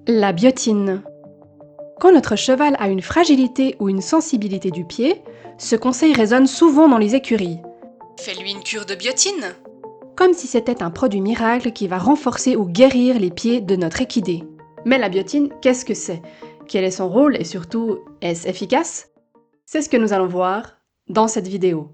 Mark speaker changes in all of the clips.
Speaker 1: La biotine. Quand notre cheval a une fragilité ou une sensibilité du pied, ce conseil résonne souvent dans les écuries. Fais-lui une cure de biotine. Comme si c'était un produit miracle qui va renforcer ou guérir les pieds de notre équidé. Mais la biotine, qu'est-ce que c'est? Quel est son rôle et surtout, est-ce efficace? C'est ce que nous allons voir dans cette vidéo.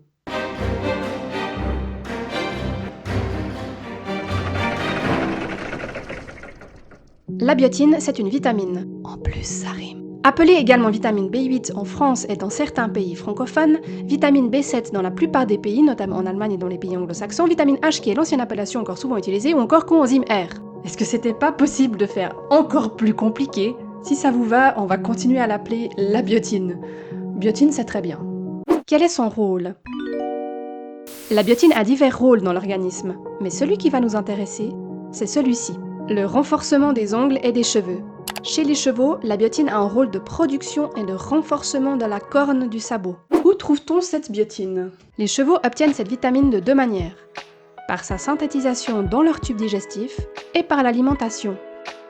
Speaker 1: La biotine, c'est une vitamine. En plus, ça rime. Appelée également vitamine B8 en France et dans certains pays francophones, vitamine B7 dans la plupart des pays, notamment en Allemagne et dans les pays anglo-saxons, vitamine H qui est l'ancienne appellation encore souvent utilisée, ou encore coenzyme R. Est-ce que c'était pas possible de faire encore plus compliqué? Si ça vous va, on va continuer à l'appeler la biotine. Biotine, c'est très bien. Quel est son rôle? La biotine a divers rôles dans l'organisme, mais celui qui va nous intéresser, c'est celui-ci. Le renforcement des ongles et des cheveux. Chez les chevaux, la biotine a un rôle de production et de renforcement de la corne du sabot. Où trouve-t-on cette biotine? Les chevaux obtiennent cette vitamine de deux manières. Par sa synthétisation dans leur tube digestif et par l'alimentation.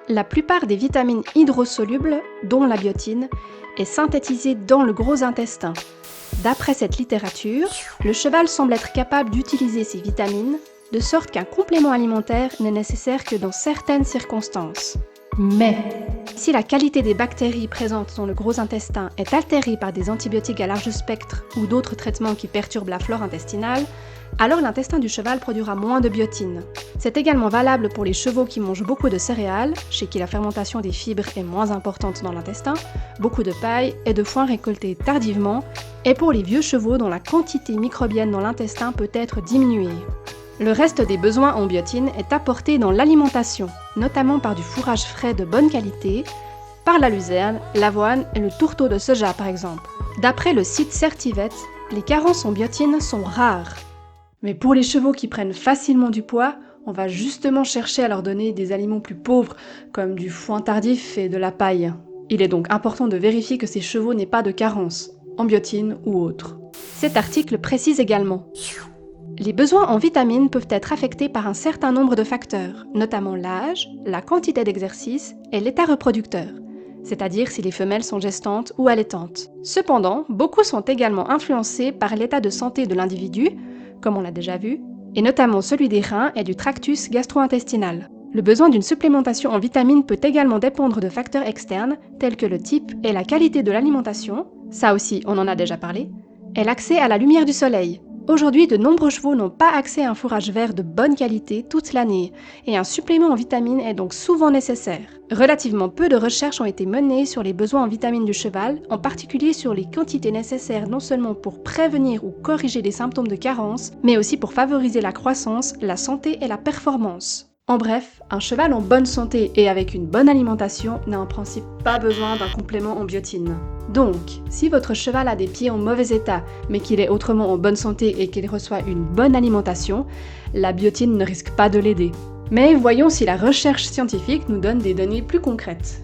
Speaker 1: La plupart des vitamines hydrosolubles, dont la biotine, est synthétisée dans le gros intestin. D'après cette littérature, le cheval semble être capable d'utiliser ces vitamines de sorte qu'un complément alimentaire n'est nécessaire que dans certaines circonstances. Mais, si la qualité des bactéries présentes dans le gros intestin est altérée par des antibiotiques à large spectre ou d'autres traitements qui perturbent la flore intestinale, alors l'intestin du cheval produira moins de biotine. C'est également valable pour les chevaux qui mangent beaucoup de céréales, chez qui la fermentation des fibres est moins importante dans l'intestin, beaucoup de paille et de foin récoltés tardivement, et pour les vieux chevaux dont la quantité microbienne dans l'intestin peut être diminuée. Le reste des besoins en biotine est apporté dans l'alimentation, notamment par du fourrage frais de bonne qualité, par la luzerne, l'avoine et le tourteau de soja par exemple. D'après le site Certivet, les carences en biotine sont rares. Mais pour les chevaux qui prennent facilement du poids, on va justement chercher à leur donner des aliments plus pauvres, comme du foin tardif et de la paille. Il est donc important de vérifier que ces chevaux n'aient pas de carence, en biotine ou autre. Cet article précise également: les besoins en vitamines peuvent être affectés par un certain nombre de facteurs, notamment l'âge, la quantité d'exercice et l'état reproducteur, c'est-à-dire si les femelles sont gestantes ou allaitantes. Cependant, beaucoup sont également influencés par l'état de santé de l'individu, comme on l'a déjà vu, et notamment celui des reins et du tractus gastro-intestinal. Le besoin d'une supplémentation en vitamines peut également dépendre de facteurs externes, tels que le type et la qualité de l'alimentation, ça aussi on en a déjà parlé, et l'accès à la lumière du soleil. Aujourd'hui, de nombreux chevaux n'ont pas accès à un fourrage vert de bonne qualité toute l'année, et un supplément en vitamines est donc souvent nécessaire. Relativement peu de recherches ont été menées sur les besoins en vitamines du cheval, en particulier sur les quantités nécessaires non seulement pour prévenir ou corriger les symptômes de carence, mais aussi pour favoriser la croissance, la santé et la performance. En bref, un cheval en bonne santé et avec une bonne alimentation n'a en principe pas besoin d'un complément en biotine. Donc, si votre cheval a des pieds en mauvais état, mais qu'il est autrement en bonne santé et qu'il reçoit une bonne alimentation, la biotine ne risque pas de l'aider. Mais voyons si la recherche scientifique nous donne des données plus concrètes.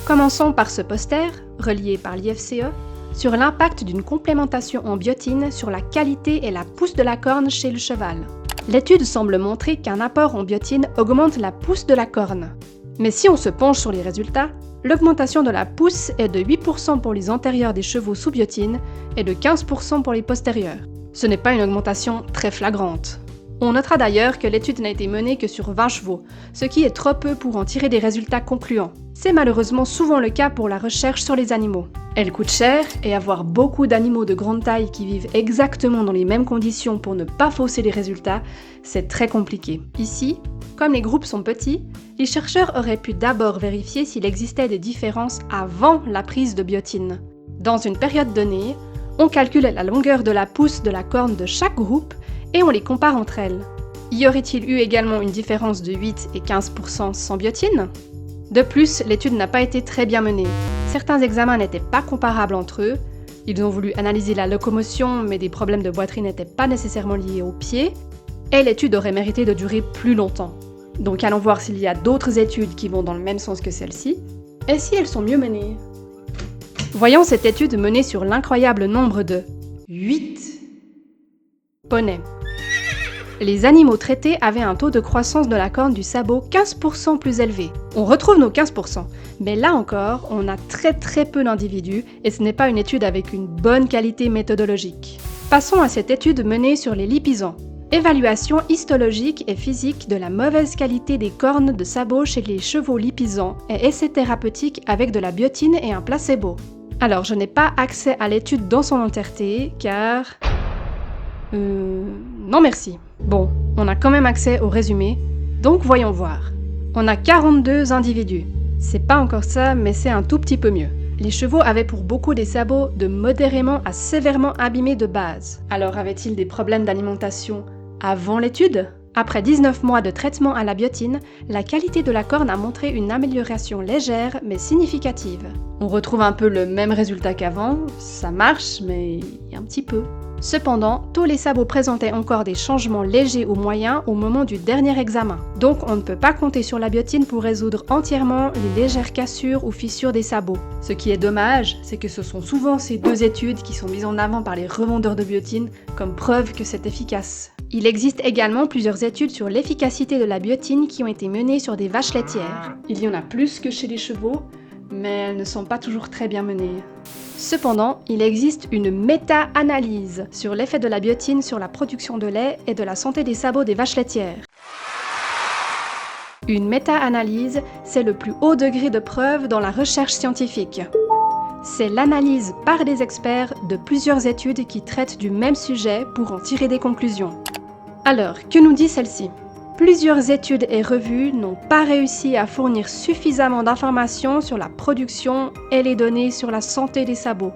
Speaker 1: Commençons par ce poster, relié par l'IFCE, sur l'impact d'une complémentation en biotine sur la qualité et la pousse de la corne chez le cheval. L'étude semble montrer qu'un apport en biotine augmente la pousse de la corne. Mais si on se penche sur les résultats, l'augmentation de la pousse est de 8% pour les antérieurs des chevaux sous biotine et de 15% pour les postérieurs. Ce n'est pas une augmentation très flagrante. On notera d'ailleurs que l'étude n'a été menée que sur 20 chevaux, ce qui est trop peu pour en tirer des résultats concluants. C'est malheureusement souvent le cas pour la recherche sur les animaux. Elle coûte cher et avoir beaucoup d'animaux de grande taille qui vivent exactement dans les mêmes conditions pour ne pas fausser les résultats, c'est très compliqué. Ici, comme les groupes sont petits, les chercheurs auraient pu d'abord vérifier s'il existait des différences avant la prise de biotine. Dans une période donnée, on calcule la longueur de la pousse de la corne de chaque groupe et on les compare entre elles. Y aurait-il eu également une différence de 8 et 15% sans biotine? De plus, l'étude n'a pas été très bien menée. Certains examens n'étaient pas comparables entre eux. Ils ont voulu analyser la locomotion, mais des problèmes de boiterie n'étaient pas nécessairement liés aux pieds. Et l'étude aurait mérité de durer plus longtemps. Donc allons voir s'il y a d'autres études qui vont dans le même sens que celle-ci. Et si elles sont mieux menées? Voyons cette étude menée sur l'incroyable nombre de 8 poneys. Les animaux traités avaient un taux de croissance de la corne du sabot 15% plus élevé. On retrouve nos 15%, mais là encore, on a très peu d'individus et ce n'est pas une étude avec une bonne qualité méthodologique. Passons à cette étude menée sur les lipisans. Évaluation histologique et physique de la mauvaise qualité des cornes de sabot chez les chevaux lipisans et essai thérapeutique avec de la biotine et un placebo. Alors, je n'ai pas accès à l'étude dans son entièreté, car... non merci. Bon, on a quand même accès au résumé, donc voyons voir. On a 42 individus. C'est pas encore ça, mais c'est un tout petit peu mieux. Les chevaux avaient pour beaucoup des sabots de modérément à sévèrement abîmés de base. Alors avaient-ils des problèmes d'alimentation avant l'étude ? Après 19 mois de traitement à la biotine, la qualité de la corne a montré une amélioration légère mais significative. On retrouve un peu le même résultat qu'avant, ça marche mais un petit peu. Cependant, tous les sabots présentaient encore des changements légers ou moyens au moment du dernier examen. Donc on ne peut pas compter sur la biotine pour résoudre entièrement les légères cassures ou fissures des sabots. Ce qui est dommage, c'est que ce sont souvent ces deux études qui sont mises en avant par les revendeurs de biotine comme preuve que c'est efficace. Il existe également plusieurs études sur l'efficacité de la biotine qui ont été menées sur des vaches laitières. Il y en a plus que chez les chevaux, mais elles ne sont pas toujours très bien menées. Cependant, il existe une méta-analyse sur l'effet de la biotine sur la production de lait et de la santé des sabots des vaches laitières. Une méta-analyse, c'est le plus haut degré de preuve dans la recherche scientifique. C'est l'analyse par des experts de plusieurs études qui traitent du même sujet pour en tirer des conclusions. Alors, que nous dit celle-ci ? Plusieurs études et revues n'ont pas réussi à fournir suffisamment d'informations sur la production et les données sur la santé des sabots.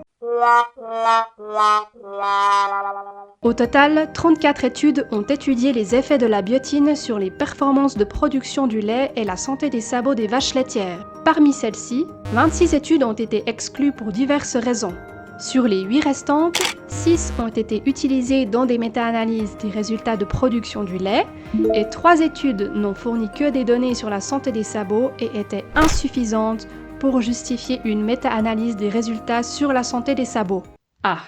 Speaker 1: Au total, 34 études ont étudié les effets de la biotine sur les performances de production du lait et la santé des sabots des vaches laitières. Parmi celles-ci, 26 études ont été exclues pour diverses raisons. Sur les 8 restantes, 6 ont été utilisées dans des méta-analyses des résultats de production du lait et 3 études n'ont fourni que des données sur la santé des sabots et étaient insuffisantes pour justifier une méta-analyse des résultats sur la santé des sabots. Ah,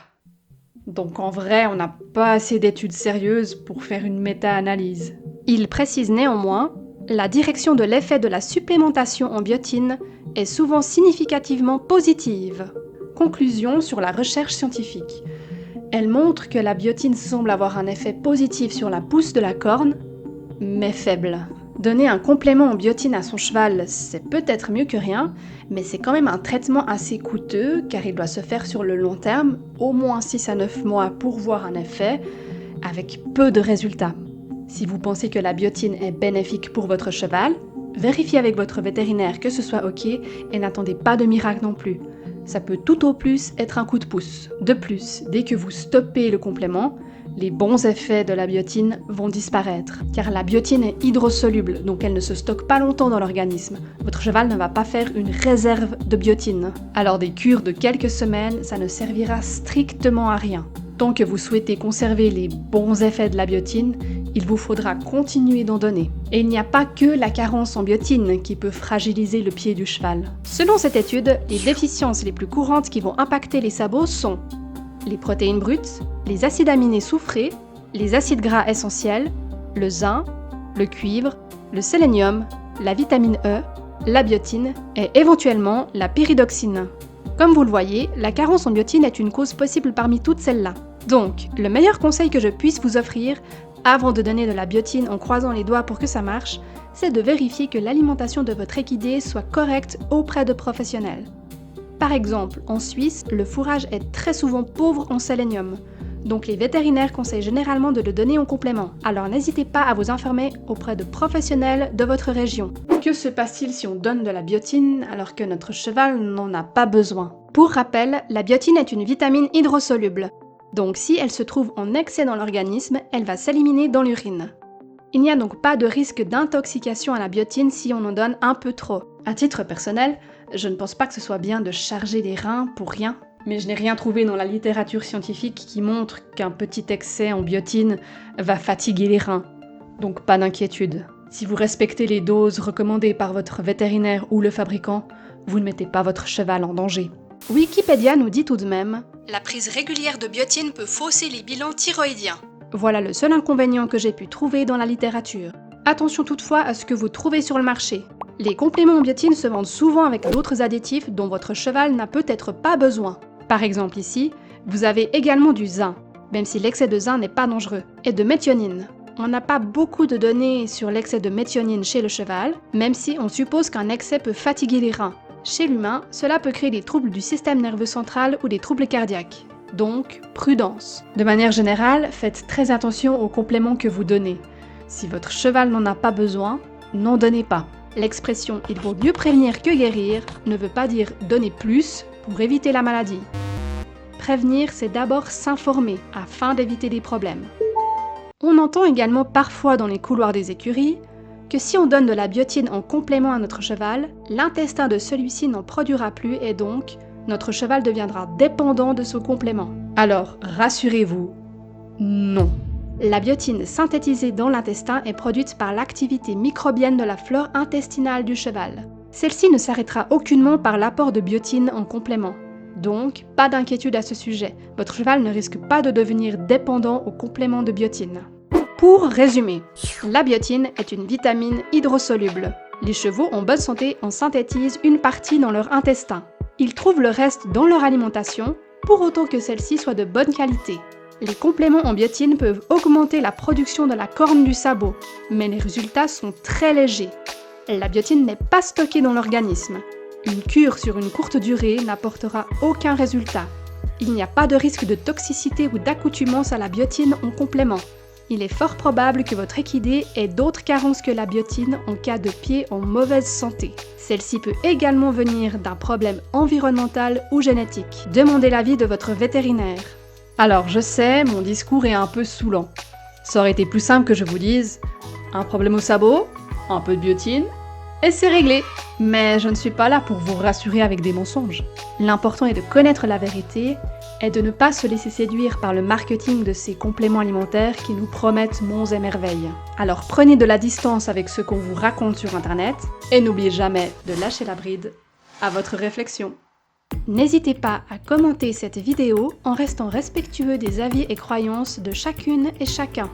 Speaker 1: donc en vrai, on n'a pas assez d'études sérieuses pour faire une méta-analyse. Il précise néanmoins, la direction de l'effet de la supplémentation en biotine est souvent significativement positive. Conclusion sur la recherche scientifique. Elle montre que la biotine semble avoir un effet positif sur la pousse de la corne, mais faible. Donner un complément en biotine à son cheval, c'est peut-être mieux que rien, mais c'est quand même un traitement assez coûteux car il doit se faire sur le long terme, au moins 6 à 9 mois pour voir un effet, avec peu de résultats. Si vous pensez que la biotine est bénéfique pour votre cheval, vérifiez avec votre vétérinaire que ce soit ok et n'attendez pas de miracle non plus. Ça peut tout au plus être un coup de pouce. De plus, dès que vous stoppez le complément, les bons effets de la biotine vont disparaître. Car la biotine est hydrosoluble, donc elle ne se stocke pas longtemps dans l'organisme. Votre cheval ne va pas faire une réserve de biotine. Alors des cures de quelques semaines, ça ne servira strictement à rien. Tant que vous souhaitez conserver les bons effets de la biotine, il vous faudra continuer d'en donner. Et il n'y a pas que la carence en biotine qui peut fragiliser le pied du cheval. Selon cette étude, les déficiences les plus courantes qui vont impacter les sabots sont les protéines brutes, les acides aminés soufrés, les acides gras essentiels, le zinc, le cuivre, le sélénium, la vitamine E, la biotine et éventuellement la pyridoxine. Comme vous le voyez, la carence en biotine est une cause possible parmi toutes celles-là. Donc, le meilleur conseil que je puisse vous offrir, avant de donner de la biotine en croisant les doigts pour que ça marche, c'est de vérifier que l'alimentation de votre équidé soit correcte auprès de professionnels. Par exemple, en Suisse, le fourrage est très souvent pauvre en sélénium, donc les vétérinaires conseillent généralement de le donner en complément. Alors n'hésitez pas à vous informer auprès de professionnels de votre région. Que se passe-t-il si on donne de la biotine alors que notre cheval n'en a pas besoin ? Pour rappel, la biotine est une vitamine hydrosoluble. Donc si elle se trouve en excès dans l'organisme, elle va s'éliminer dans l'urine. Il n'y a donc pas de risque d'intoxication à la biotine si on en donne un peu trop. À titre personnel, je ne pense pas que ce soit bien de charger les reins pour rien. Mais je n'ai rien trouvé dans la littérature scientifique qui montre qu'un petit excès en biotine va fatiguer les reins. Donc pas d'inquiétude. Si vous respectez les doses recommandées par votre vétérinaire ou le fabricant, vous ne mettez pas votre cheval en danger. Wikipédia nous dit tout de même « La prise régulière de biotine peut fausser les bilans thyroïdiens ». Voilà le seul inconvénient que j'ai pu trouver dans la littérature. Attention toutefois à ce que vous trouvez sur le marché. Les compléments en biotine se vendent souvent avec d'autres additifs dont votre cheval n'a peut-être pas besoin. Par exemple ici, vous avez également du zinc, même si l'excès de zinc n'est pas dangereux, et de méthionine. On n'a pas beaucoup de données sur l'excès de méthionine chez le cheval, même si on suppose qu'un excès peut fatiguer les reins. Chez l'humain, cela peut créer des troubles du système nerveux central ou des troubles cardiaques. Donc, prudence. De manière générale, faites très attention aux compléments que vous donnez. Si votre cheval n'en a pas besoin, n'en donnez pas. L'expression « il vaut mieux prévenir que guérir » ne veut pas dire donner plus pour éviter la maladie. Prévenir, c'est d'abord s'informer afin d'éviter des problèmes. On entend également parfois dans les couloirs des écuries que si on donne de la biotine en complément à notre cheval, l'intestin de celui-ci n'en produira plus et donc notre cheval deviendra dépendant de ce complément. Alors, rassurez-vous, non. La biotine synthétisée dans l'intestin est produite par l'activité microbienne de la flore intestinale du cheval. Celle-ci ne s'arrêtera aucunement par l'apport de biotine en complément. Donc, pas d'inquiétude à ce sujet, votre cheval ne risque pas de devenir dépendant au complément de biotine. Pour résumer, la biotine est une vitamine hydrosoluble. Les chevaux en bonne santé en synthétisent une partie dans leur intestin. Ils trouvent le reste dans leur alimentation, pour autant que celle-ci soit de bonne qualité. Les compléments en biotine peuvent augmenter la production de la corne du sabot, mais les résultats sont très légers. La biotine n'est pas stockée dans l'organisme. Une cure sur une courte durée n'apportera aucun résultat. Il n'y a pas de risque de toxicité ou d'accoutumance à la biotine en complément. Il est fort probable que votre équidé ait d'autres carences que la biotine en cas de pied en mauvaise santé. Celle-ci peut également venir d'un problème environnemental ou génétique. Demandez l'avis de votre vétérinaire. Alors je sais, mon discours est un peu saoulant. Ça aurait été plus simple que je vous dise un problème au sabot, un peu de biotine, et c'est réglé. Mais je ne suis pas là pour vous rassurer avec des mensonges. L'important est de connaître la vérité et de ne pas se laisser séduire par le marketing de ces compléments alimentaires qui nous promettent monts et merveilles. Alors prenez de la distance avec ce qu'on vous raconte sur internet et n'oubliez jamais de lâcher la bride à votre réflexion. N'hésitez pas à commenter cette vidéo en restant respectueux des avis et croyances de chacune et chacun.